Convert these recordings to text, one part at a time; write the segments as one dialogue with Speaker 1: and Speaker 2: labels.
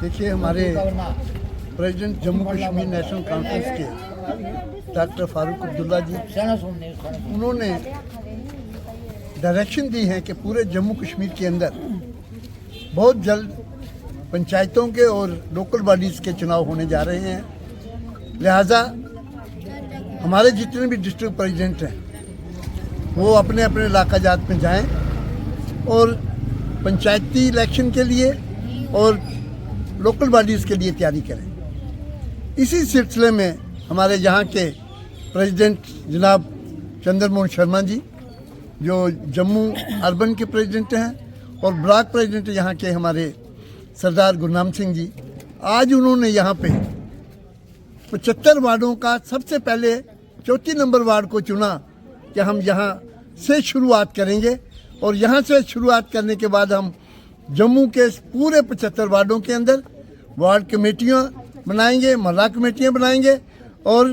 Speaker 1: देखिए, हमारे president Jammu Kashmir national conference के डॉक्टर फारूक अब्दुल्ला जी, उन्होंने डायरेक्शन दी है कि पूरे जम्मू कश्मीर के अंदर बहुत जल्द पंचायतों के और लोकल बॉडीज़ के चुनाव होने जा रहे हैं। लिहाजा हमारे जितने भी डिस्ट्रिक्ट प्रेसिडेंट हैं वो अपने अपने इलाका जात में जाएं और पंचायती इलेक्शन के लिए और लोकल बॉडीज़ के लिए तैयारी करें। इसी सिलसिले में हमारे यहाँ के प्रेसिडेंट जनाब चंद्रमोहन शर्मा जी, जो जम्मू अर्बन के प्रेसिडेंट हैं, और ब्लॉक प्रेसिडेंट यहाँ के हमारे सरदार गुरनाम सिंह जी, आज उन्होंने यहाँ पे 75 वार्डों का सबसे पहले 34 नंबर वार्ड को चुना कि हम यहाँ से शुरुआत करेंगे, और यहाँ से शुरुआत करने के बाद हम जम्मू के पूरे 75 वार्डों के अंदर वार्ड कमेटियाँ बनाएंगे, मोहल्ला कमेटियाँ बनाएंगे और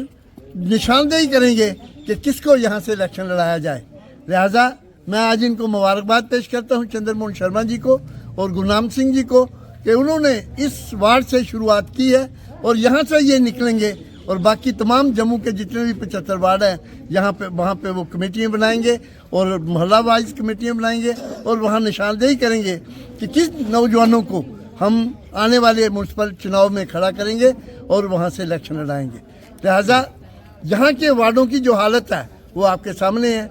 Speaker 1: निशानदेही करेंगे कि किसको यहाँ से इलेक्शन लड़ाया जाए। लिहाजा मैं आज इनको मुबारकबाद पेश करता हूँ, चंद्रमोहन शर्मा जी को और गुरनाम सिंह जी को, कि उन्होंने इस वार्ड से शुरुआत की है और यहाँ से ये निकलेंगे और बाकी तमाम जम्मू के जितने भी 75 वार्ड हैं यहाँ पे वहाँ पे वो कमेटियाँ बनाएंगे और मोहल्ला वाइज कमेटियाँ बनाएंगे और वहाँ निशानदेही करेंगे कि किस नौजवानों को हम आने वाले म्यूनसिपल चुनाव में खड़ा करेंगे और वहाँ से इलेक्शन लड़ाएंगे। लिहाजा यहाँ के वार्डों की जो हालत है वो आपके सामने है।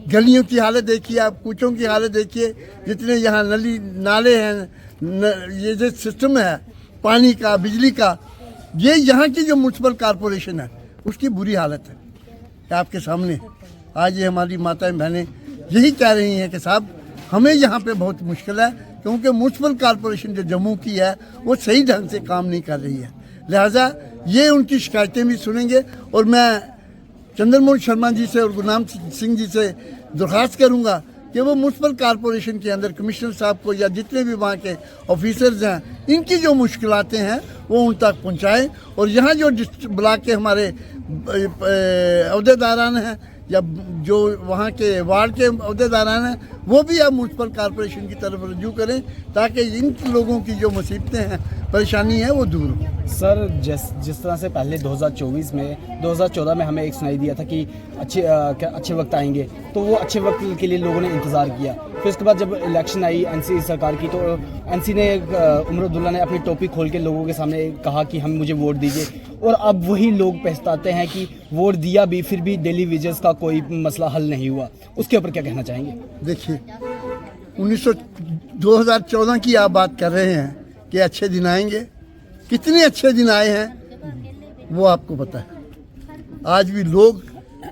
Speaker 1: गलियों की हालत देखिए आप, कूचों की हालत देखिए, जितने यहाँ नली नाले हैं, ये जो सिस्टम है पानी का, बिजली का, ये यहाँ की जो म्यूनसिपल कॉरपोरेशन है उसकी बुरी हालत है आपके सामने। आज ये हमारी माताएं बहनें यही कह रही हैं कि साहब हमें यहाँ पे बहुत मुश्किल है, क्योंकि म्यूनसिपल कॉरपोरेशन जो जम्मू की है वो सही ढंग से काम नहीं कर रही है। लिहाजा ये उनकी शिकायतें भी सुनेंगे और मैं चंद्रमोहन शर्मा जी से और गुरनाम सिंह जी से दरख्वास्त करूँगा कि वो म्यूनसिपल कॉरपोरेशन के अंदर कमिश्नर साहब को या जितने भी वहाँ के ऑफिसर्स हैं इनकी जो मुश्किलातें हैं वो उन तक पहुँचाएँ, और यहाँ जो ब्लॉक के हमारे अहदेदारान हैं या जो वहाँ के वार्ड के अहदेदारान हैं वो भी अब म्यूनसिपल कॉरपोरेशन की तरफ रजू करें ताकि इन लोगों की जो मुसीबतें हैं, परेशानी है, वो दूर हो।
Speaker 2: सर जिस तरह से पहले 2014 में हमें एक सुनाई दिया था कि अच्छे वक्त आएंगे, तो वो अच्छे वक्त के लिए लोगों ने इंतज़ार किया। फिर उसके बाद जब इलेक्शन आई एनसी सरकार की, तो एनसी ने उमर अब्दुल्ला ने अपनी टोपी खोल के लोगों के सामने कहा कि हम मुझे वोट दीजिए, और अब वही लोग पछताते हैं कि वोट दिया भी फिर भी डेली वेजेस का कोई मसला हल नहीं हुआ। उसके ऊपर क्या कहना चाहेंगे?
Speaker 1: देखिए, 2014 की आप बात कर रहे हैं कि अच्छे दिन आएंगे, कितने अच्छे दिन आए हैं वो आपको पता है। आज भी लोग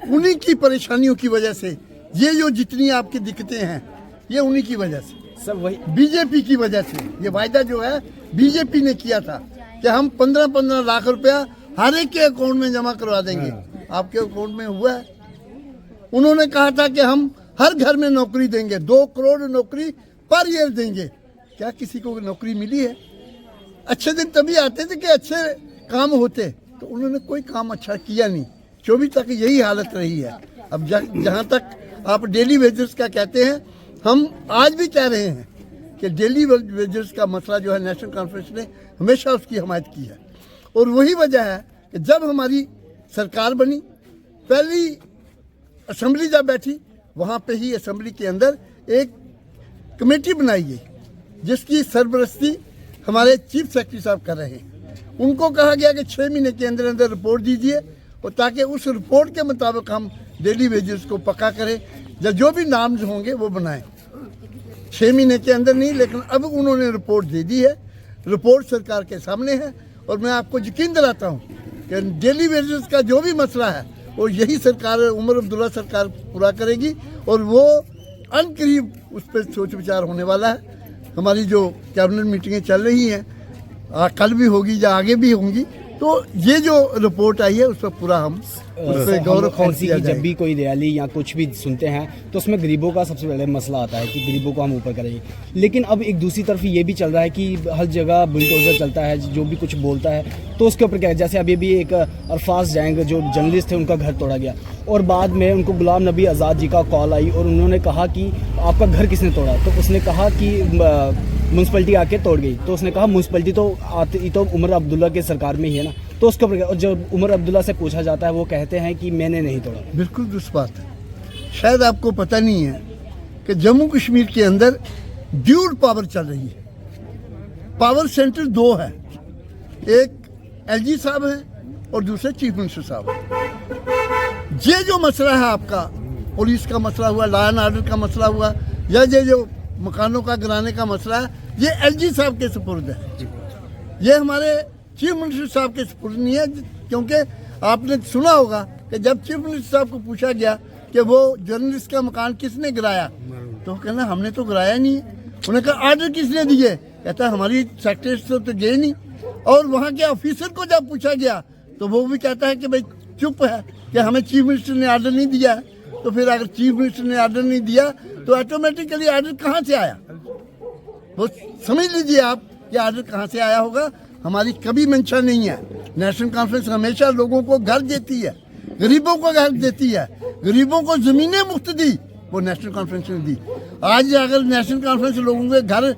Speaker 1: उन्हीं की परेशानियों की वजह से, ये जो जितनी आपकी दिक्कतें हैं ये उन्हीं की वजह से,
Speaker 2: सब वही
Speaker 1: बीजेपी की वजह से। ये वायदा जो है बीजेपी ने किया था कि हम 15-15 लाख रुपया हर एक के अकाउंट में जमा करवा देंगे। आपके अकाउंट में हुआ है? उन्होंने कहा था कि हम हर घर में नौकरी देंगे, 2 करोड़ नौकरी पर ईयर देंगे। क्या किसी को नौकरी मिली है? अच्छे दिन तभी आते थे कि अच्छे काम होते, तो उन्होंने कोई काम अच्छा किया नहीं। 24 तक यही हालत रही है। अब जहाँ तक आप डेली वेजेस का कहते हैं, हम आज भी कह रहे हैं कि डेली वेजेस का मसला जो है नेशनल कॉन्फ्रेंस ने हमेशा उसकी हमायत की है, और वही वजह है कि जब हमारी सरकार बनी, पहली असेंबली जब बैठी, वहाँ पे ही असेंबली के अंदर एक कमेटी बनाई गई जिसकी सरबरस्ती हमारे चीफ सेक्रेटरी साहब कर रहे हैं। उनको कहा गया कि 6 महीने के अंदर अंदर रिपोर्ट दीजिए, और ताकि उस रिपोर्ट के मुताबिक हम डेली वेजेस को पक्का करें, या जो भी नाम्स होंगे वो बनाएं। 6 महीने के अंदर नहीं, लेकिन अब उन्होंने रिपोर्ट दे दी है। रिपोर्ट सरकार के सामने है, और मैं आपको यकीन दिलाता हूँ कि डेली वेजेस का जो भी मसला है वो यही सरकार, उमर अब्दुल्ला सरकार पूरा करेगी, और वो अनकरीब उस पर सोच विचार होने वाला है। हमारी जो कैबिनेट मीटिंगें चल रही हैं, कल भी होगी या आगे भी होंगी, तो ये जो रिपोर्ट आई है उस पर पूरा हम उस पर गौर किया
Speaker 2: जब भी कोई रैली या कुछ भी सुनते हैं तो उसमें गरीबों का सबसे पहले मसला आता है कि गरीबों को हम ऊपर करेंगे। लेकिन अब एक दूसरी तरफ ये भी चल रहा है कि हर जगह बुलडोजर चलता है, जो भी कुछ बोलता है तो उसके ऊपर क्या है। जैसे अभी भी एक अरफाज जैंग जो जर्नलिस्ट थे, उनका घर तोड़ा गया, और बाद में उनको गुलाम नबी आज़ाद जी का कॉल आई और उन्होंने कहा कि आपका घर किसने तोड़ा, तो उसने कहा कि म्यूनसिपैलिटी आके तोड़ गई। तो उसने कहा म्यूनसिपैलिटी तो आती तो उमर अब्दुल्ला के सरकार में ही है ना। तो उसके ऊपर और जब उमर अब्दुल्ला से पूछा जाता है वो कहते हैं कि मैंने नहीं तोड़ा।
Speaker 1: बिल्कुल दुरुस्त बात है। शायद आपको पता नहीं है कि जम्मू कश्मीर के अंदर ड्यूल पावर चल रही है। पावर सेंटर दो है, एक एलजी साहब है और दूसरे चीफ मिनिस्टर साहब है। ये जो मसला है आपका, पुलिस का मसला हुआ, लॉ एंड ऑर्डर का मसला हुआ, या ये जो मकानों का गिराने का मसला है, ये एलजी साहब के सुपुर्द है। ये हमारे चीफ मिनिस्टर साहब के सुपुर्द नहीं है। क्योंकि आपने सुना होगा कि जब चीफ मिनिस्टर साहब को पूछा गया कि वो जर्नलिस्ट का मकान किसने गिराया, तो कहना हमने तो गिराया नहीं। उन्होंने कहा ऑर्डर किसने दिए, कहता हमारी सेक्रेटरी से तो गए नहीं। और वहाँ के ऑफिसर को जब पूछा गया तो वो भी कहता है कि भाई चुप है कि हमें चीफ मिनिस्टर ने ऑर्डर नहीं दिया है। तो फिर अगर चीफ मिनिस्टर ने ऑर्डर नहीं दिया तो ऑटोमेटिकली ऑर्डर कहाँ से आया, वो समझ लीजिए आप कि ऑर्डर कहाँ से आया होगा। हमारी कभी मंशा नहीं है। नेशनल कॉन्फ्रेंस हमेशा लोगों को घर देती है, गरीबों को घर देती है, गरीबों को जमीनें मुफ्त दी, वो नेशनल कॉन्फ्रेंस ने दी। आज अगर नेशनल कॉन्फ्रेंस लोगों के घर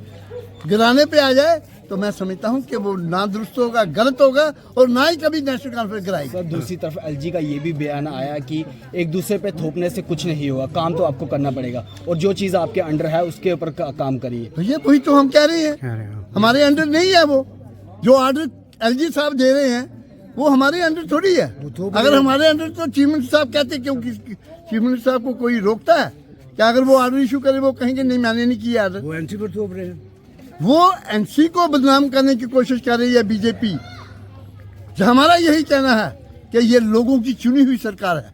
Speaker 1: गिराने पे आ जाए तो मैं समझता हूँ कि वो ना दुरुस्त होगा, गलत होगा और ना ही कभी नेशनल कॉन्फ्रेंस गिराएगी।
Speaker 2: सर दूसरी तरफ एलजी का ये भी बयान आया कि एक दूसरे पे थोपने से कुछ नहीं होगा, काम तो आपको करना पड़ेगा और जो चीज़ आपके अंडर है उसके ऊपर काम करिए।
Speaker 1: भैया वही तो हम कह रहे हैं, हमारे अंडर नहीं है। वो जो ऑर्डर एलजी साहब दे रहे हैं वो हमारे अंडर थोड़ी है। अगर हमारे अंडर तो चीफ मिनिस्टर साहब कहते, क्योंकि चीफ मिनिस्टर साहब को कोई रोकता है क्या? अगर वो ऑर्डर इशू करे वो कहेंगे नहीं मैंने नहीं किया ऑर्डर।
Speaker 3: वो एनसी पर थोप रहे हैं,
Speaker 1: वो एनसी को बदनाम करने की कोशिश कर रही है बीजेपी। हमारा यही कहना है कि ये लोगों की चुनी हुई सरकार है,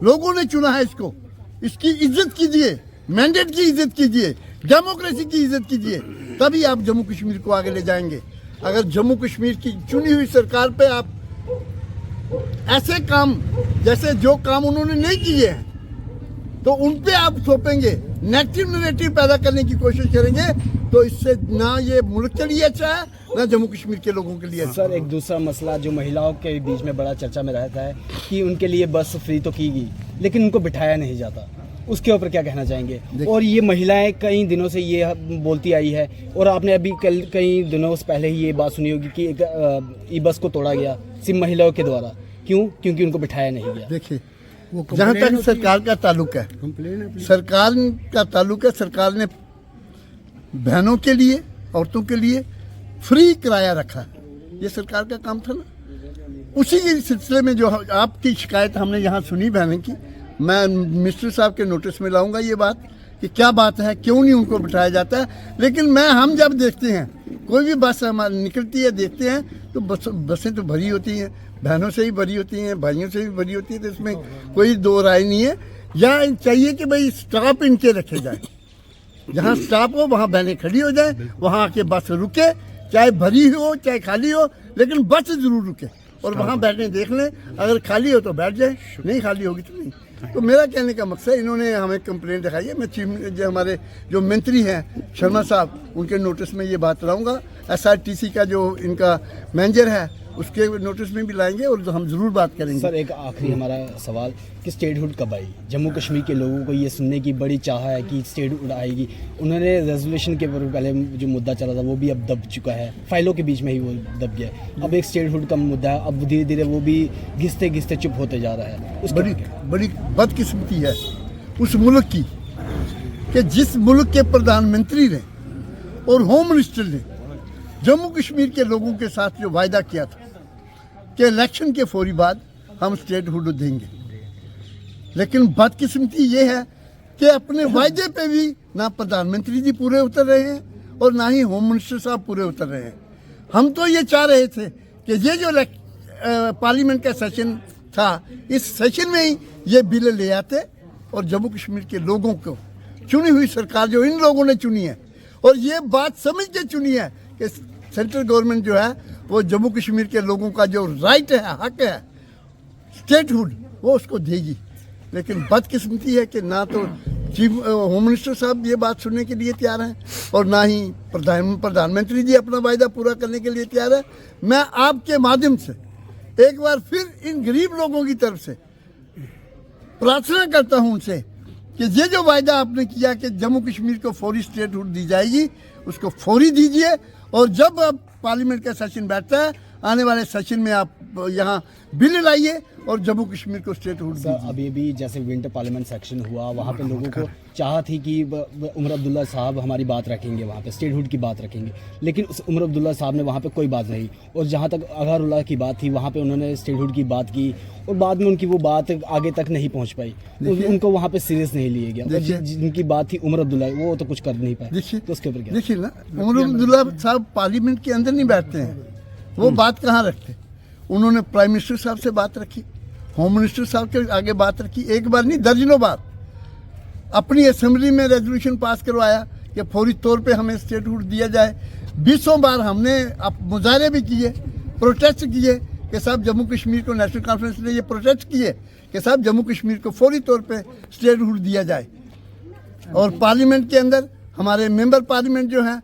Speaker 1: लोगों ने चुना है इसको, इसकी इज्जत कीजिए, मैंडेट की इज्जत कीजिए, डेमोक्रेसी की इज्जत कीजिए, तभी आप जम्मू कश्मीर को आगे ले जाएंगे। अगर जम्मू कश्मीर की चुनी हुई सरकार पे आप ऐसे काम, जैसे जो काम उन्होंने नहीं किए हैं, तो उन पे आप थोपेंगे, नेगेटिव नैरेटिव पैदा करने की कोशिश करेंगे, तो इससे ना ये मुल्क के लिए अच्छा है ना जम्मू कश्मीर के लोगों के लिए।
Speaker 2: सर एक दूसरा मसला जो महिलाओं के बीच में बड़ा चर्चा में रहता है कि उनके लिए बस फ्री तो की गई लेकिन उनको बिठाया नहीं जाता, उसके ऊपर क्या कहना चाहेंगे? और ये महिलाएं कई दिनों से ये बोलती आई है और आपने अभी कई दिनों से पहले ही ये बात सुनी होगी कि ई बस को तोड़ा गया सिर्फ महिलाओं के द्वारा। क्यों? क्योंकि उनको बिठाया नहीं गया।
Speaker 1: देखिए, जहाँ तक सरकार का ताल्लुक है, सरकार का ताल्लुक है, सरकार ने बहनों के लिए, औरतों के लिए फ्री किराया रखा। ये सरकार का काम था ना। उसी के सिलसिले में जो आपकी शिकायत हमने यहाँ सुनी बहनों की, मैं मिनिस्टर साहब के नोटिस में लाऊंगा ये बात कि क्या बात है, क्यों नहीं उनको बिठाया जाता है। लेकिन हम जब देखते हैं कोई भी बस हमारी निकलती है, देखते हैं तो बसें तो भरी होती हैं, बहनों से भी भरी होती हैं, भाइयों से भी भरी होती है, तो इसमें कोई दो राय नहीं है। या चाहिए कि भाई स्टॉप इनके रखे जाए, जहाँ स्टॉप हो वहाँ बहनें खड़ी हो जाए, वहाँ आके बस रुके, चाहे भरी हो चाहे खाली हो, लेकिन बस जरूर रुके और वहाँ बैठने देख लें। अगर खाली हो तो बैठ जाए, नहीं खाली होगी तो नहीं। तो मेरा कहने का मकसद, इन्होंने हमें कंप्लेंट दिखाई है, मैं जो हमारे जो मंत्री हैं शर्मा साहब, उनके नोटिस में ये बात लाऊंगा। SRTC का जो इनका मैनेजर है उसके नोटिस में भी लाएंगे और हम जरूर बात करेंगे।
Speaker 2: सर एक आखिरी हमारा सवाल कि स्टेटहुड कब आई? जम्मू कश्मीर के लोगों को ये सुनने की बड़ी चाह है कि स्टेटहुड आएगी। उन्होंने रेजोल्यूशन के पहले जो मुद्दा चला था वो भी अब दब चुका है, फाइलों के बीच में ही वो दब गया है। अब एक स्टेटहुड का मुद्दा है, अब धीरे धीरे वो भी घिसते घिसते चुप होते जा रहा है।
Speaker 1: बड़ी बदकिस्मती है उस मुल्क की कि जिस मुल्क के प्रधानमंत्री ने और होम मिनिस्टर ने जम्मू कश्मीर के लोगों के साथ जो वायदा किया था कि इलेक्शन के फौरी बाद हम स्टेटहुड देंगे, लेकिन बदकिस्मती ये है कि अपने वायदे पे भी ना प्रधानमंत्री जी पूरे उतर रहे हैं और ना ही होम मिनिस्टर साहब पूरे उतर रहे हैं। हम तो ये चाह रहे थे कि ये जो पार्लियामेंट का सेशन था, इस सेशन में ही ये बिल ले आते और जम्मू कश्मीर के लोगों को, चुनी हुई सरकार जो इन लोगों ने चुनी है और ये बात समझ के चुनी है कि सेंट्रल गवर्नमेंट जो है वो जम्मू कश्मीर के लोगों का जो राइट है, हक है स्टेटहुड, वो उसको देगी। लेकिन बदकिस्मती है कि ना तो चीफ होम मिनिस्टर साहब ये बात सुनने के लिए तैयार हैं और ना ही प्रधानमंत्री जी अपना वायदा पूरा करने के लिए तैयार है। मैं आपके माध्यम से एक बार फिर इन गरीब लोगों की तरफ से प्रार्थना करता हूं उनसे कि ये जो वायदा आपने किया कि जम्मू कश्मीर को फौरी स्टेटहुड दी जाएगी, उसको फौरी दीजिए। और जब अब पार्लियामेंट का सेशन बैठता है, आने वाले सेशन में आप यहाँ बिल लाइए और जम्मू कश्मीर को स्टेटहुड
Speaker 2: सर
Speaker 1: दीजिए।
Speaker 2: अभी भी जैसे विंटर पार्लियामेंट सेक्शन हुआ, वहाँ पे लोगों को चाह थी कि उमर अब्दुल्ला साहब हमारी बात रखेंगे, वहाँ पे स्टेटहुड की बात रखेंगे, लेकिन उस उमर अब्दुल्ला साहब ने वहाँ पे कोई बात नहीं। और जहाँ तक अगरउल्लाह की बात थी, वहाँ पे उन्होंने स्टेटहुड की बात की और बाद में उनकी वो बात आगे तक नहीं पहुँच पाई, उनको वहाँ पे सीरियस नहीं लिया गया। और जिनकी बात थी उमर अब्दुल्ला, वो तो कुछ कर नहीं पाए।
Speaker 1: देखिए
Speaker 2: तो उसके ऊपर क्या?
Speaker 1: देखिए ना, उमर अब्दुल्ला साहब पार्लियामेंट के अंदर नहीं बैठते हैं, वो बात कहाँ रखते? उन्होंने प्राइम मिनिस्टर साहब से बात रखी, होम मिनिस्टर साहब के आगे बात रखी, एक बार नहीं दर्जनों बार। अपनी असेंबली में रेजोल्यूशन पास करवाया कि फौरी तौर पे हमें स्टेटहुड दिया जाए। 20 बार हमने मुजाहरे भी किए, प्रोटेस्ट किए कि साहब जम्मू कश्मीर को, नेशनल कॉन्फ्रेंस ने ये प्रोटेस्ट किए कि साहब जम्मू कश्मीर को फौरी तौर पे स्टेटहुड दिया जाए। और पार्लियामेंट के अंदर हमारे मेंबर पार्लियामेंट जो हैं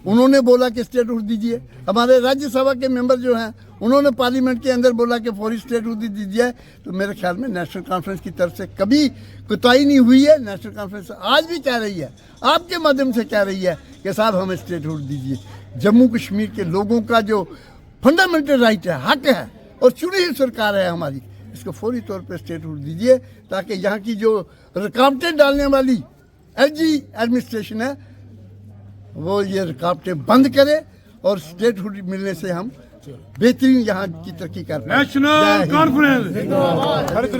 Speaker 1: उन्होंने बोला कि स्टेटहुड दीजिए। हमारे राज्यसभा के मेंबर जो हैं उन्होंने पार्लियामेंट के अंदर बोला कि फौरी स्टेटहुड दीजिए। तो मेरे ख्याल में नेशनल कॉन्फ्रेंस की तरफ से कभी कोताही नहीं हुई है। नेशनल कॉन्फ्रेंस आज भी कह रही है, आपके माध्यम से कह रही है कि साहब हमें स्टेटहुड दीजिए। जम्मू कश्मीर के लोगों का जो फंडामेंटल राइट है, हक है, और चुनी हुई सरकार है हमारी, इसको फौरी तौर पर स्टेटहुड दीजिए ताकि यहाँ की जो रुकावटें डालने वाली एलजी एडमिनिस्ट्रेशन है वो ये रुकावटें बंद करे और स्टेटहुड मिलने से हम बेहतरीन यहाँ की तरक्की कर पाएं।
Speaker 3: National conference